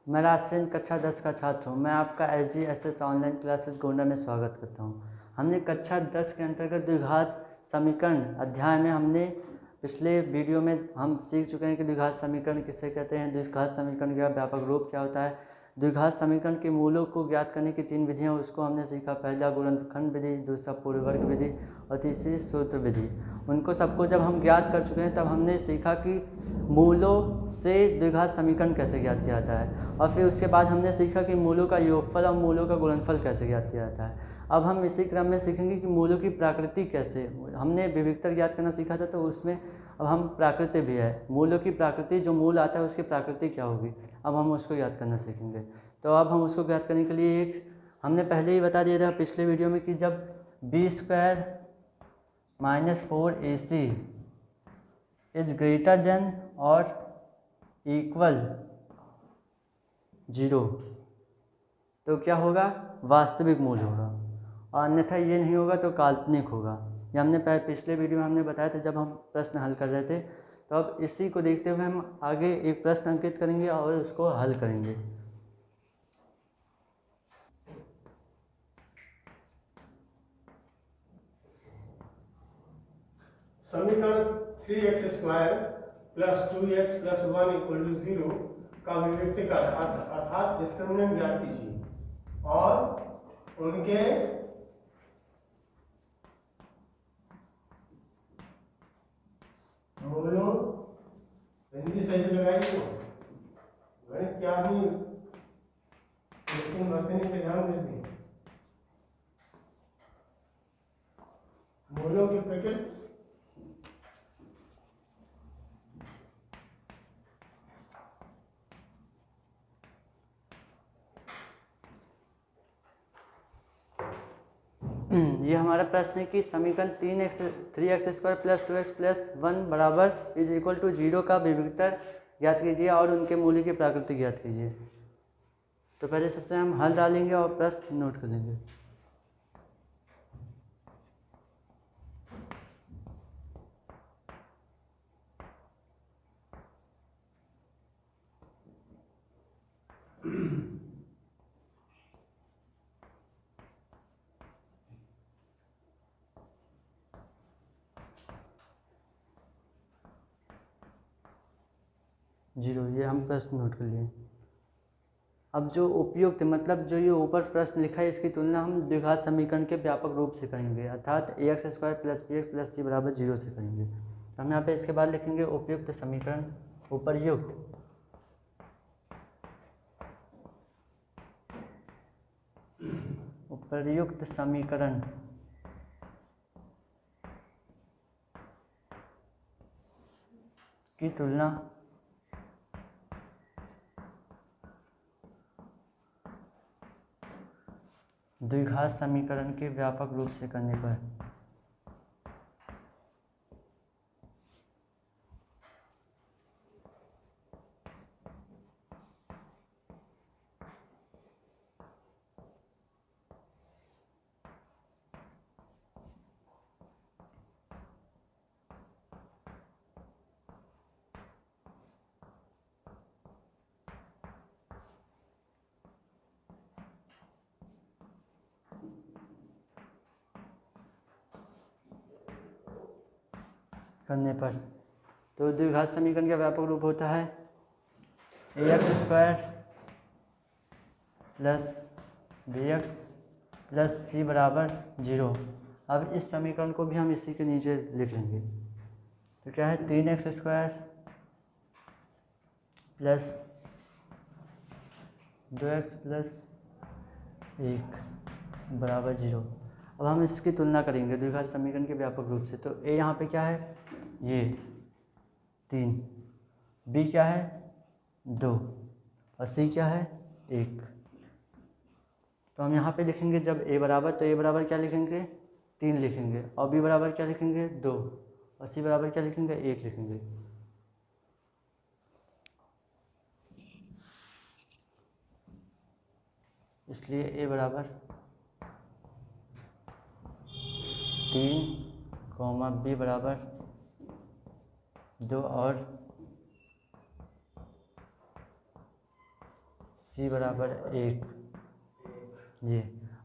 मैं राजसेन कक्षा 10 का छात्र हूँ। मैं आपका SGSS ऑनलाइन क्लासेस गोंडा में स्वागत करता हूँ। हमने कक्षा 10 के अंतर्गत द्विघात समीकरण अध्याय में हमने पिछले वीडियो में हम सीख चुके हैं कि द्विघात समीकरण किसे कहते हैं, द्विघात समीकरण का व्यापक रूप क्या होता है, द्विघात समीकरण के मूलों को ज्ञात करने की 3 विधियाँ उसको हमने सीखा। पहला गुणनखंड विधि, दूसरा पूर्ण वर्ग विधि और तीसरी सूत्र विधि। उनको सबको जब हम ज्ञात कर चुके हैं तब हमने सीखा कि मूलों से द्विघात समीकरण कैसे ज्ञात किया जाता है, और फिर उसके बाद हमने सीखा कि मूलों का योगफल और मूलों का गुणनफल कैसे ज्ञात किया जाता है। अब हम इसी क्रम में सीखेंगे कि मूलों की प्राकृति कैसे, हमने विविधता ज्ञात करना सीखा था, तो उसमें अब हम प्राकृति भी है, मूलों की प्राकृति, जो मूल आता है उसकी प्राकृति क्या होगी, अब हम उसको ज्ञात करना सीखेंगे। तो अब हम उसको ज्ञात करने के लिए एक हमने पहले ही बता दिया था पिछले वीडियो में कि जब b² - 4ac is greater than और इक्वल 0 तो क्या होगा, वास्तविक मूल होगा, और अन्यथा ये नहीं होगा तो काल्पनिक होगा। ये हमने पिछले वीडियो में हमने बताया था जब हम प्रश्न हल कर रहे थे। तो अब इसी को देखते हुए हम आगे एक प्रश्न अंकित करेंगे और उसको हल करेंगे। समीकरण 3x² + 2x + 1 = 0 का अभिव्यक्ति का अर्थात डिस्क्रिमिनेंट ज्ञात कीजिए और उनके मूलों, हिंदी सही से लगाइए, गणित क्या आदमी लेकिन वर्तनी पे ध्यान देते हैं। मूलों की प्रकृति ये हमारा प्रश्न है कि समीकरण 3x² + 2x + 1 = 0 का विविधता ज्ञात कीजिए और उनके मूल्य की प्राकृति ज्ञात कीजिए। तो पहले सबसे हम हल डालेंगे और प्रश्न नोट कर लेंगे। जीरो, ये हम प्रश्न नोट कर लिए। अब जो उपयुक्त मतलब जो ये ऊपर प्रश्न लिखा है इसकी तुलना हम द्विघात समीकरण के व्यापक रूप से करेंगे, अर्थात ax² + bx + c = 0 से करेंगे। तो हम यहाँ पे इसके बाद लिखेंगे उपयुक्त समीकरण, उपर्युक्त समीकरण की तुलना द्विघात समीकरण के व्यापक रूप से करने पर तो द्विघात समीकरण का व्यापक रूप होता है ax² + bx + c = 0। अब इस समीकरण को भी हम इसी के नीचे लिख लेंगे। तो क्या है, 3x² + 2x + 1 = 0। अब हम इसकी तुलना करेंगे द्विघात समीकरण के व्यापक रूप से। तो a यहाँ पे क्या है, ये 3, b क्या है 2 और c क्या है 1। तो हम यहाँ पे लिखेंगे जब a बराबर, तो a बराबर क्या लिखेंगे 3 लिखेंगे, और b बराबर क्या लिखेंगे 2 और c बराबर क्या लिखेंगे 1 लिखेंगे। इसलिए a बराबर 3, b बराबर 2 और c बराबर 1 जी।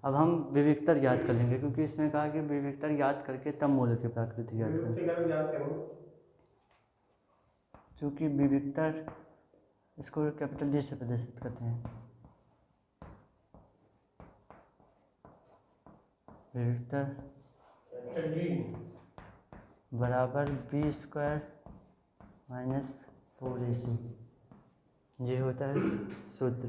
अब हम विविक्तर ज्ञात कर लेंगे, क्योंकि इसमें कहा कि विविक्तर ज्ञात करके तब मूलों की प्रकृति ज्ञात करें। चूँकि विविक्तर इसको कैपिटल जी से प्रदर्शित करते हैं। विविक्तर बराबर बी स्क्वायर माइनस 4ac ये होता है सूत्र।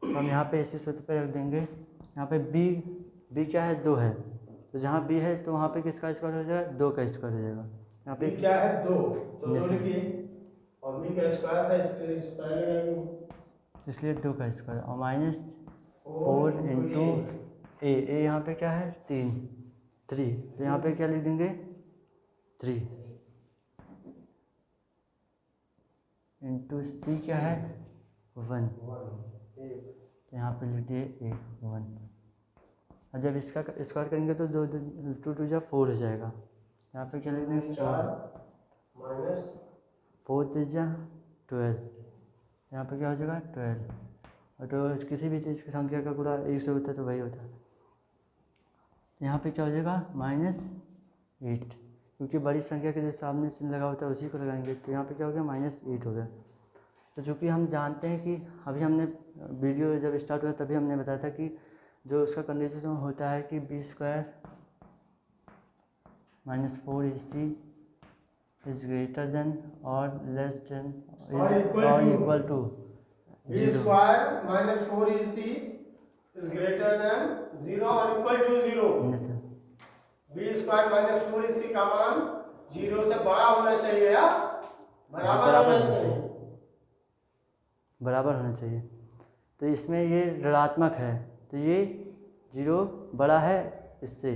तो हम यहाँ पे इसी सूत्र पे रख देंगे। यहाँ पे b क्या है, 2 है, तो जहाँ b है तो वहाँ पे किसका स्क्वायर हो जाएगा, 2 का स्क्वायर हो जाएगा। यहाँ पे क्या है, 2 तो 2 लिखिए, और b का स्क्वायर था इसलिए 2 का स्क्वायर, और माइनस 4 इंटू ए यहाँ पे क्या है 3, तो यहाँ पे क्या लिख देंगे 3 इंटू सी क्या है 1, तो यहाँ पे लिख दिए 1। और जब इसका स्क्वायर करेंगे तो 2 2 4 हो जाएगा। यहाँ पे क्या लिख देंगे 4 माइनस 4 3 12, यहाँ पे क्या हो जाएगा 12। और तो किसी भी चीज़ की संख्या का गुणा 1 से होता है तो वही होता है। यहाँ पे क्या हो जाएगा -8, क्योंकि बड़ी संख्या के जो सामने चिन्ह लगा होता है उसी को लगाएंगे, तो यहाँ पे क्या हो गया -8 हो गया। तो चूँकि हम जानते हैं कि अभी हमने वीडियो जब स्टार्ट हुआ तभी हमने बताया था कि जो उसका कंडीशन होता है कि b square minus 4ac is greater than और लेस देन और equal to b square minus 4ac is greater than 0 और equal to 0। b square minus 4ac का मान 0 से बड़ा होना चाहिए या बराबर होना चाहिए, बराबर होना चाहिए। तो इसमें ये ऋणात्मक है, तो ये 0 बड़ा है इससे,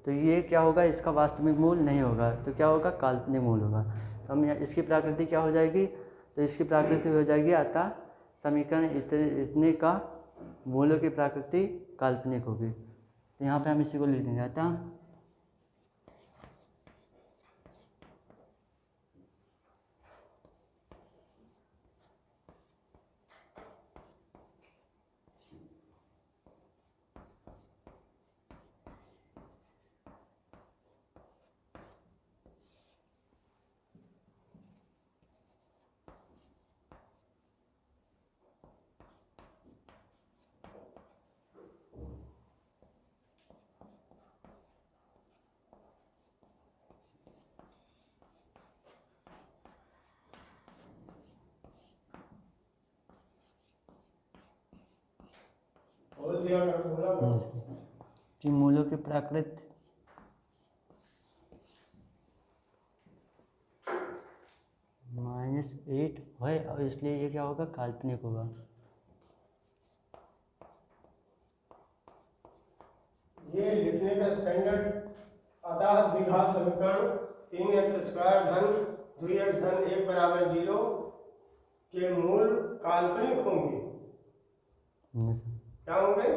तो ये क्या होगा, इसका वास्तविक मूल नहीं होगा, तो क्या होगा काल्पनिक मूल होगा। तो हम इसकी प्रकृति क्या हो जाएगी, तो इसकी प्रकृति हो जाएगी अतः समीकरण इतने का मूलों की प्रकृति काल्पनिक होगी। तो यहाँ पे हम इसी को लिख देंगे अतः कि मूलों की प्रकृति -8 है, और इसलिए ये क्या होगा काल्पनिक होगा। ये लिखने का स्टैंडर्ड अतः द्विघात समीकरण 3x² धन 2x धन 1 बराबर 0 के मूल काल्पनिक होंगे। क्या होंगे,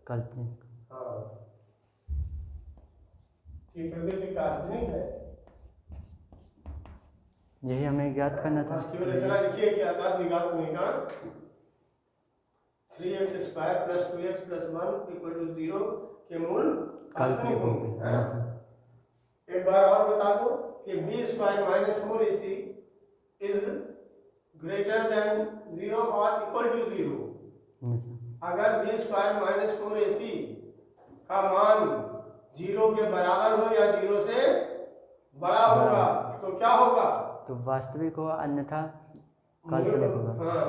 काल्पनिक। हाँ, कि प्रकृति काल्पनिक है, यही हमें ज्ञात करना था। केवल इतना लिखिए कि अतः द्विघात समीकरण 3x² + 2x + 1 = 0 के मूल काल्पनिक होंगे। एक बार और बता दो कि b square minus 4ac is greater than 0 और इक्वल टू 0। अगर b स्क्वायर माइनस 4ac का मान 0 के बराबर हो या 0 से बड़ा होगा तो क्या होगा, तो वास्तविक होगा, अन्यथा काल्पनिक होगा। हाँ,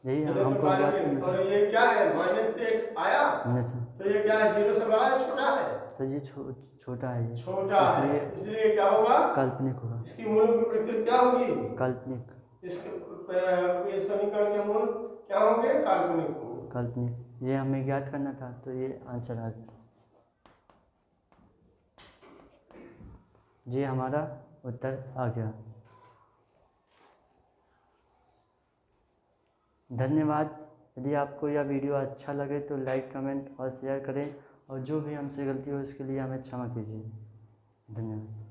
यही हमको ज्ञात करना था। और ये क्या है -8 आया, तो ये क्या है 0 से बड़ा है छोटा है, तो ये छोटा है, छोटा है, इसलिए क्या होगा काल्पनिक होगा। इसकी मूलों की प्रकृति क्या होगी काल्पनिक। इस समीकरण के मूल क्या होंगे, काल्पनिक होंगे। काल्पनिक, ये हमें ज्ञात करना था, तो ये आंसर आ गया, ये हमारा उत्तर आ गया। धन्यवाद। यदि आपको यह वीडियो अच्छा लगे तो लाइक, कमेंट और शेयर करें, और जो भी हमसे गलती हो उसके लिए हमें क्षमा कीजिए। धन्यवाद।